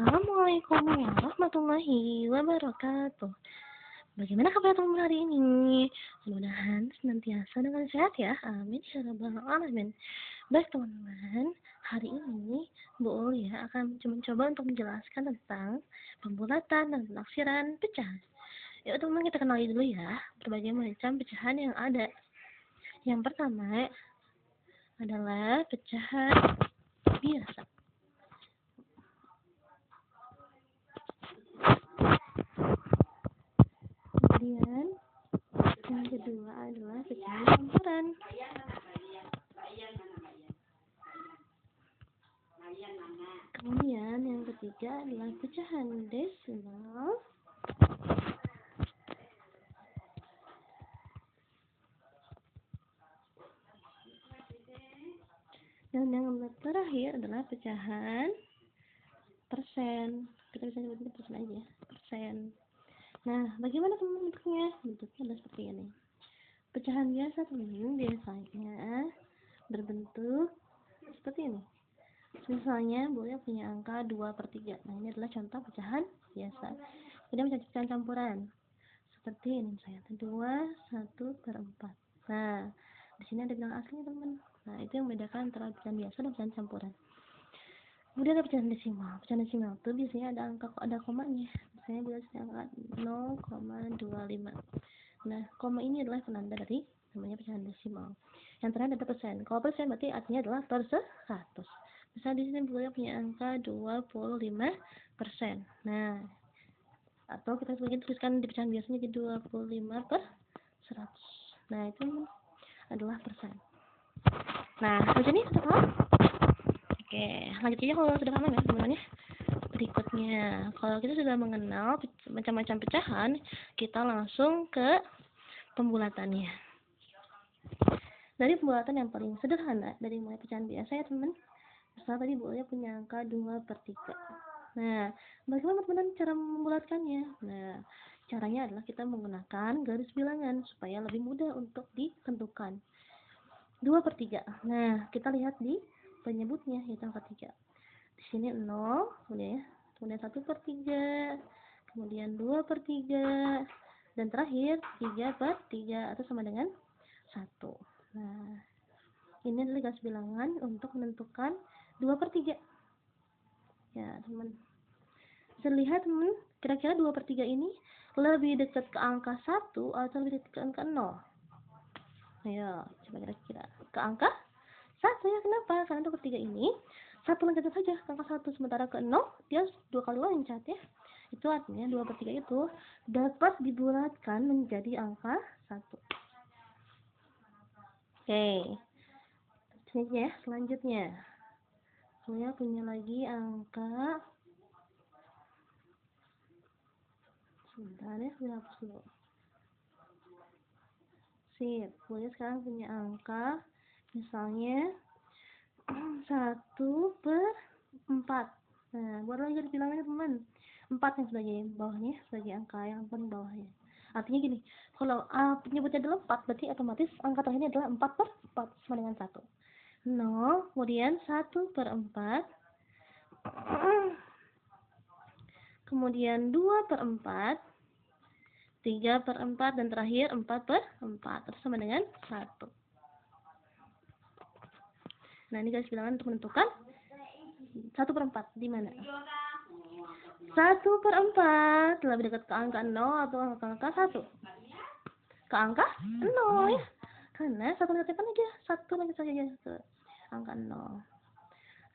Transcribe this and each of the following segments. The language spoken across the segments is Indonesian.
Assalamualaikum warahmatullahi wabarakatuh. Bagaimana kabar teman hari ini? Mudah-mudahan senantiasa dengan sehat ya. Amin ya rabbal alamin. Baik teman-teman, hari ini Bu Ulia akan mencoba untuk menjelaskan tentang pembulatan dan penaksiran pecahan. Yuk teman-teman, kita kenali dulu ya berbagai macam pecahan yang ada. Yang pertama adalah pecahan biasa. Kemudian yang kedua adalah pecahan campuran. Kemudian yang ketiga adalah pecahan desimal. Dan yang terakhir adalah pecahan persen. Kita bisa sebutnya persen aja, persen. Nah, bagaimana teman-teman bentuknya? Bentuknya adalah seperti ini. Pecahan biasa teman-teman biasanya berbentuk seperti ini. Misalnya boleh punya angka 2/3. Nah, ini adalah contoh pecahan biasa. Kemudian pecahan campuran seperti ini misalnya 2, 1/4. Nah, di sini ada bilangan aslinya teman-teman. Nah, itu yang membedakan antara pecahan biasa dan pecahan campuran. Kemudian ada pecahan desimal. Pecahan desimal itu biasanya ada komanya. Misalnya biasanya angka 0,25. Nah, koma ini adalah penanda dari namanya pecahan desimal. Yang terakhir ada persen. Kalau persen berarti artinya adalah per 100. Misalnya di sini boleh punya angka 25%. Nah, atau kita tuliskan di pecahan biasanya jadi 25/100. Nah, itu adalah persen. Nah, sampai sini sudah paham? Oke, lanjut aja kalau sudah paham ya teman-teman ya. Berikutnya, kalau kita sudah mengenal macam-macam pecahan, kita langsung ke pembulatannya. Dari pembulatan yang paling sederhana, dari mulai pecahan biasa ya teman-teman. Misalnya tadi boleh punya angka 2/3. Nah, bagaimana teman-teman cara membulatkannya? Nah, caranya adalah kita menggunakan garis bilangan supaya lebih mudah untuk ditentukan. 2/3. Nah, kita lihat di penyebutnya yaitu angka 3. Di sini 0, kemudian 1/3, kemudian 2/3, dan terakhir 3/3 atau sama dengan 1. Nah, ini adalah garis bilangan untuk menentukan 2/3. Ya, teman. Bisa lihat teman, kira-kira 2/3 ini lebih dekat ke angka 1 atau lebih dekat ke angka 0? Ayo, coba kira-kira. Ke angka 1 ya, kenapa? Karena 2/3 ini satu loncat saja ke angka 1, sementara ke 0 dia 2 kali loncat ya. Itu artinya 2/3 itu dapat dibulatkan menjadi angka 1. Oke. Selanjutnya. Saya punya lagi angka. Sebentar ya, saya hapus dulu. Sip, boleh sekarang punya angka misalnya 1/4. Nah, buat lagi bilangnya teman, 4 yang sebagai bawahnya, sebagai angka yang paling bawahnya. Artinya gini, kalau penyebutnya adalah 4, berarti otomatis angka terakhirnya adalah 4/4 sama dengan 1. 0, kemudian 1/4, kemudian 2/4, 3/4, dan terakhir 4/4, terus sama dengan 1. Nah, ini garis bilangan untuk menentukan 1/4 di mana? 1/4 lebih dekat ke angka 0 atau ke angka 1? Ke angka 0 ya. Karena satu negatifkan aja, satu negatif saja ke angka 0.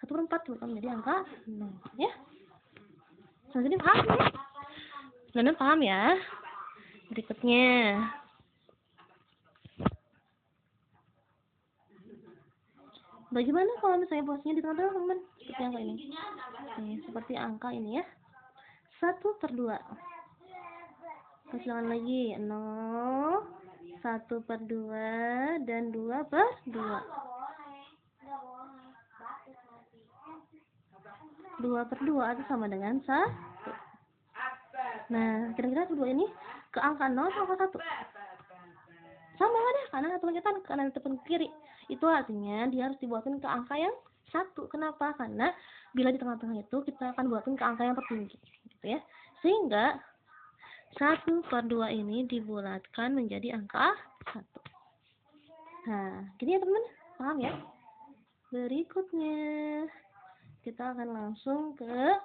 1/4 bukan menjadi angka 0 ya. Jadi paham ya? Benar paham ya? Berikutnya. Bagaimana kalau misalnya posisinya di tengah-tengah teman-teman? Seperti angka ini. Nih, seperti angka ini ya. 1/2. Ulangan lagi. 0, 1/2, dan 2/2. 2/2 itu sama dengan 1. Nah, kira-kira kedua ini ke angka 0 atau angka 1? Sama kan ya, karena satu loncatan ke kanan ataupun ke kiri. Itu artinya dia harus dibuatkan ke angka yang 1. Kenapa? Karena bila di tengah-tengah itu kita akan buatin ke angka yang tertinggi, gitu ya. Sehingga 1/2 ini dibulatkan menjadi angka 1. Nah, gini ya teman, paham ya? Berikutnya kita akan langsung ke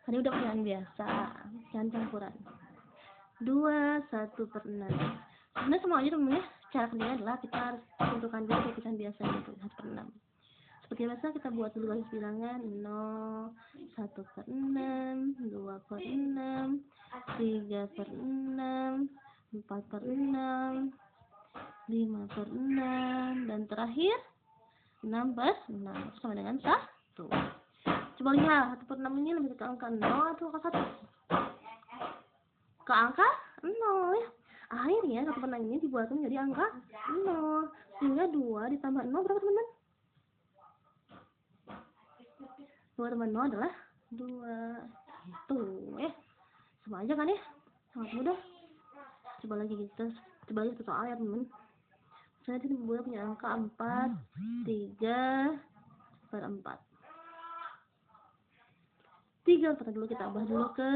tadi udah pecahan biasa, pecahan campuran. 2/1/6. Sebenarnya sama aja teman ya. Cara kerjanya adalah kita harus tentukan dulu pecahan biasa itu 1/6. Seperti biasa kita buat dulu garis bilangan 0, 1/6, 2/6, 3/6, 4/6, 5/6, dan terakhir 6/6 sama dengan 1. Coba lihat 1/6 ini lebih ke angka 0 atau angka 1? Ke angka 0 ya. Akhirnya 1/6 ini dibuat menjadi angka 0. Sehingga 2 ditambah 0 berapa teman-teman? 2 tambah 0 adalah 2. Tuh ya. Sama aja kan ya? Sangat mudah. Coba lagi satu soal ya teman-teman. Saya tadi punya angka 4, 3/4. 3/4 dulu kita ubah dulu ke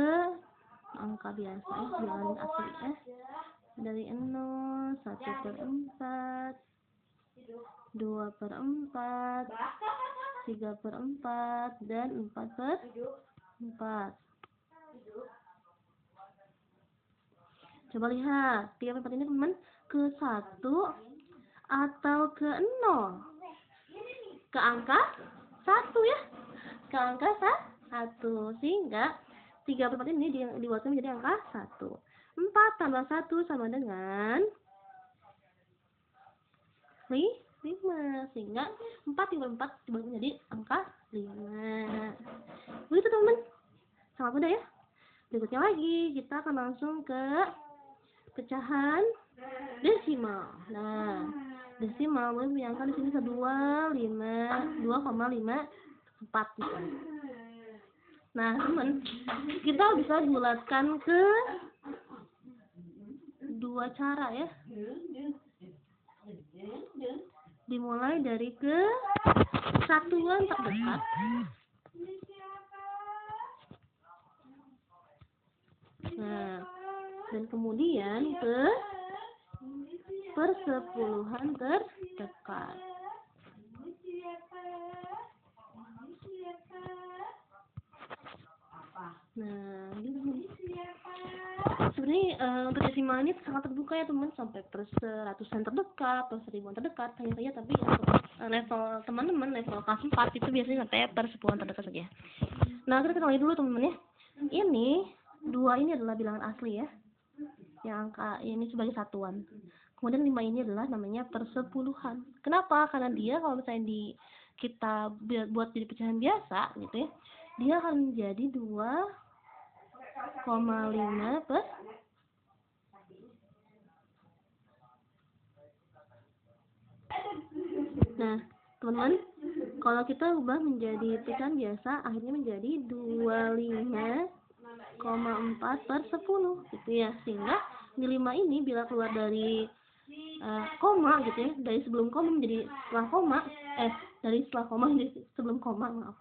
angka biasa ya, bilangan asli ya. Dari 0, 1/4, 2/4, 3/4, dan 4/4. Coba lihat 3/4 ini teman-teman ke 1 atau ke 0? Ke angka 1 ya. Ke angka 1. Sehingga 3/4 ini dibuatkan menjadi angka 1. 4 tambah 1 sama dengan 5. Sehingga 4/4 dibuat menjadi angka 5. Begitu teman-teman. Sangat mudah ya. Berikutnya lagi kita akan langsung ke pecahan desimal. Nah, desimal boleh punya angka di sini 2,54 gitu. Nah, teman, kita bisa bulatkan ke dua cara ya. Dimulai dari ke satuan terdekat. Nah, dan kemudian ke persepuluhan terdekat. Nah, gitu. Sebenarnya untuk desimal ini sangat terbuka ya teman, sampai per seratusan terdekat, per seribuan terdekat hanya saja, tapi untuk level teman-teman level kelas 4 itu biasanya sampai per sepuluhan terdekat saja. Nah, kita kenali dulu teman-teman ya. Ini 2 ini adalah bilangan asli ya. Yang angka ini sebagai satuan. Kemudian 5 ini adalah namanya persepuluhan. Kenapa? Karena dia kalau misalnya kita buat jadi pecahan biasa gitu ya, dia akan menjadi 2,5 per Nah, teman-teman, kalau kita ubah menjadi pecahan biasa, akhirnya menjadi 25,4 per 10 gitu ya. Sehingga ini 5 ini bila keluar dari koma gitu ya, dari sebelum koma menjadi setelah koma, dari setelah koma menjadi sebelum koma, maaf.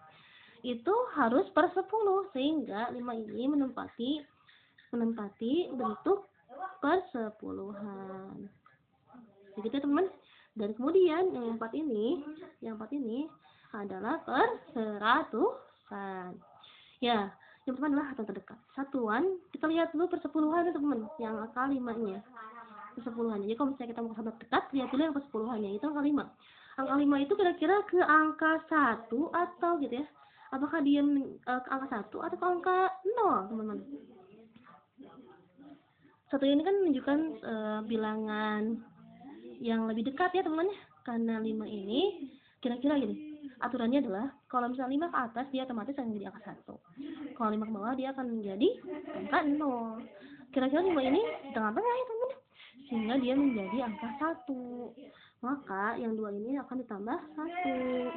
Itu harus per 10, sehingga 5 ini menempati bentuk persepuluhan. Begitu teman. Dan kemudian yang 4 ini adalah per seratusan. Ya, yang pertama adalah satuan terdekat. Satuan, kita lihat dulu persepuluhan teman, yang angka 5-nya. Persepuluhannya. Jadi kalau misalnya kita mau satuan dekat, lihat dulu yang persepuluhannya, itu angka 5. Angka 5 itu kira-kira ke angka 1 atau gitu ya. Apakah dia ke angka 1 atau ke angka 0, teman-teman? 1 ini kan menunjukkan bilangan yang lebih dekat ya teman ya, karena 5 ini kira-kira gini, aturannya adalah kalau misalnya 5 ke atas dia otomatis akan menjadi angka 1, kalau 5 ke bawah dia akan menjadi angka 0. Kira-kira 5 ini di tengah-tengah ya teman, sehingga dia menjadi angka 1. Maka yang 2 ini akan ditambah 1.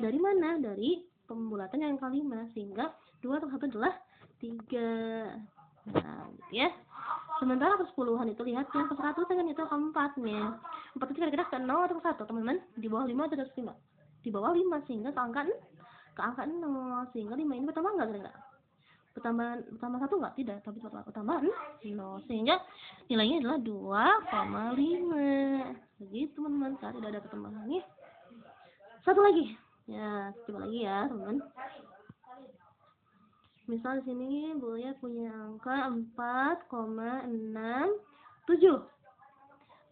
Dari mana? Dari pembulatan yang angka 5, sehingga 2 tambah 1 adalah 3. Nah, gitu ya. Sementara persepuluhan itu lihat yang ke 100 kan itu angka 4-nya. 4 itu kira-kira ke 0 atau ke 1 teman-teman? Di bawah 5 atau di atas 5? di bawah 5 sehingga ke angka 0, sehingga 5 ini bertambah enggak? Bertambah 1 enggak? Tidak, tapi bertambah 0, sehingga nilainya adalah 2,5. Begitu teman-teman, saat tidak ada pertambahannya. Satu lagi. Ya, coba lagi ya, teman-teman. Misal di sini Buya punya angka 4,67.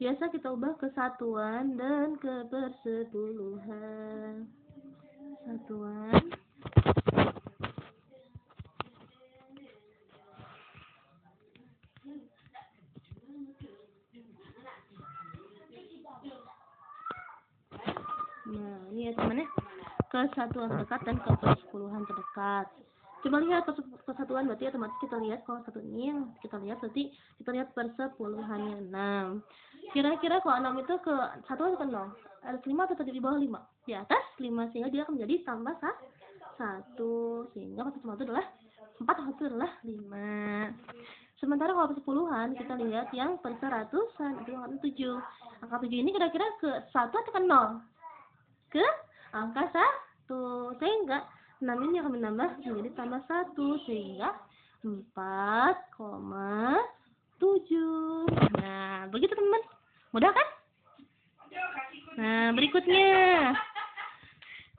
Biasa kita ubah ke satuan dan ke persepuluhan. Satuan nah, ini ya teman-teman, ke satuan terdekat dan ke persepuluhan terdekat. Coba lihat persatuan, berarti otomatis kita lihat kalau satu ini yang kita lihat, berarti kita lihat persepuluhannya 6. Kira-kira kalau 6 itu ke 1 atau ke 0? Ada 5 atau di bawah 5? Di atas 5, sehingga dia akan menjadi tambah 1, sehingga persepuluhan itu adalah 4, hasil adalah 5. Sementara kalau persepuluhan kita lihat yang perseratusan, itu angka 7. Angka 7 ini kira-kira ke 1 atau ke 0? Ke angka 1, sehingga 6 ini akan menambah menjadi tambah 1, sehingga 4,7. Nah, begitu teman-teman. Mudah kan? Nah, berikutnya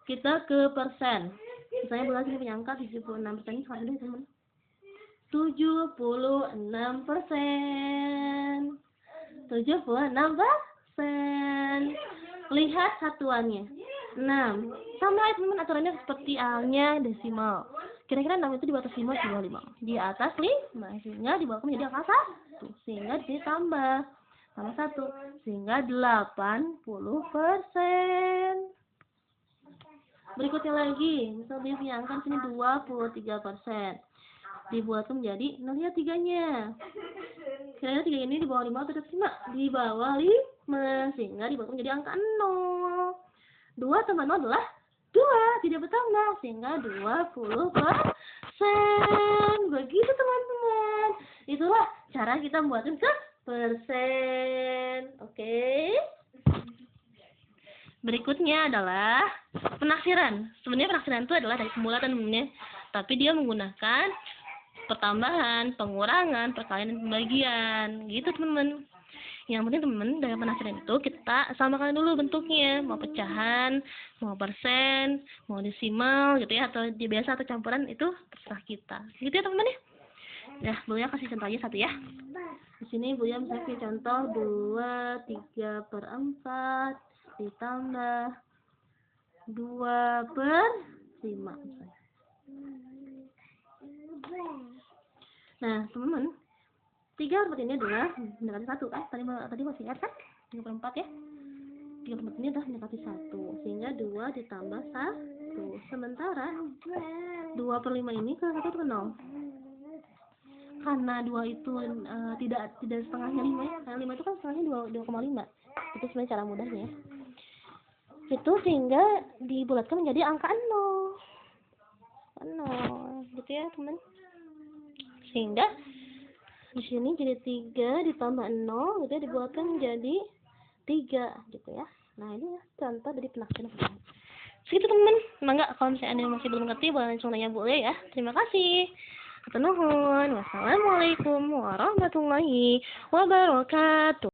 kita ke persen. Misalnya bulan ini punya angka 76%, sekarang ini teman-teman. 76%. 76%. Lihat satuannya. 6. Sama ya teman-teman, aturannya seperti halnya desimal. Kira-kira 6 itu di atas 5 di bawah 5. Di atas 5, sehingga di bawah menjadi angka 1. Sehingga di sini tambah 1, sehingga 80%. Berikutnya lagi, misal dia punya angka di sini 23%. Dibuatkan menjadi 0 ya 3-nya. Kira-kira 3 ini di bawah 5 atau di atas 5? Di bawah 5, sehingga dibuatkan menjadi angka 0. 2 tambah 0 adalah 2, tidak bertambah, sehingga 20%. Begitu teman-teman. Itulah cara kita membuatkan ke persen. Oke. Berikutnya adalah penaksiran. Sebenarnya penaksiran itu adalah dari pembulatan teman-teman, tapi dia menggunakan pertambahan, pengurangan, perkalian, dan pembagian. Gitu teman-teman. Yang penting teman-teman, dari penaksiran itu kita samakan dulu bentuknya, mau pecahan, mau persen, mau desimal gitu ya, atau di biasa atau campuran, itu terserah kita. Gitu ya teman-teman ya. Nah, Buya kasih contoh aja satu ya. Di sini Buya misalnya kasih contoh 2/3/4 ditambah 2/5 misalnya. Nah, teman-teman, 3/4 ini adalah mendekati 1 kan? Tadi masih ingat kan? 3/4 ya. 3/4 ini adalah mendekati 1, sehingga 2 ditambah 1. Sementara 2/5 ini ke 1 ke 0. Karena 2 itu tidak setengahnya 5 ya. Karena 5 itu kan setengahnya 2,5. Itu sebenarnya cara mudahnya. Itu sehingga dibulatkan menjadi angka 0. 0 gitu ya, teman. Sehingga di sini jadi 3 ditambah 0 gitu ya, dibuatkan menjadi 3 gitu ya. Nah, ini ya contoh dari penaksiran. Segitu teman-teman. Mangga kalau misalnya Anda masih belum ngerti, boleh langsung nanya boleh ya. Terima kasih. Atur nuhun. Wassalamualaikum warahmatullahi wabarakatuh.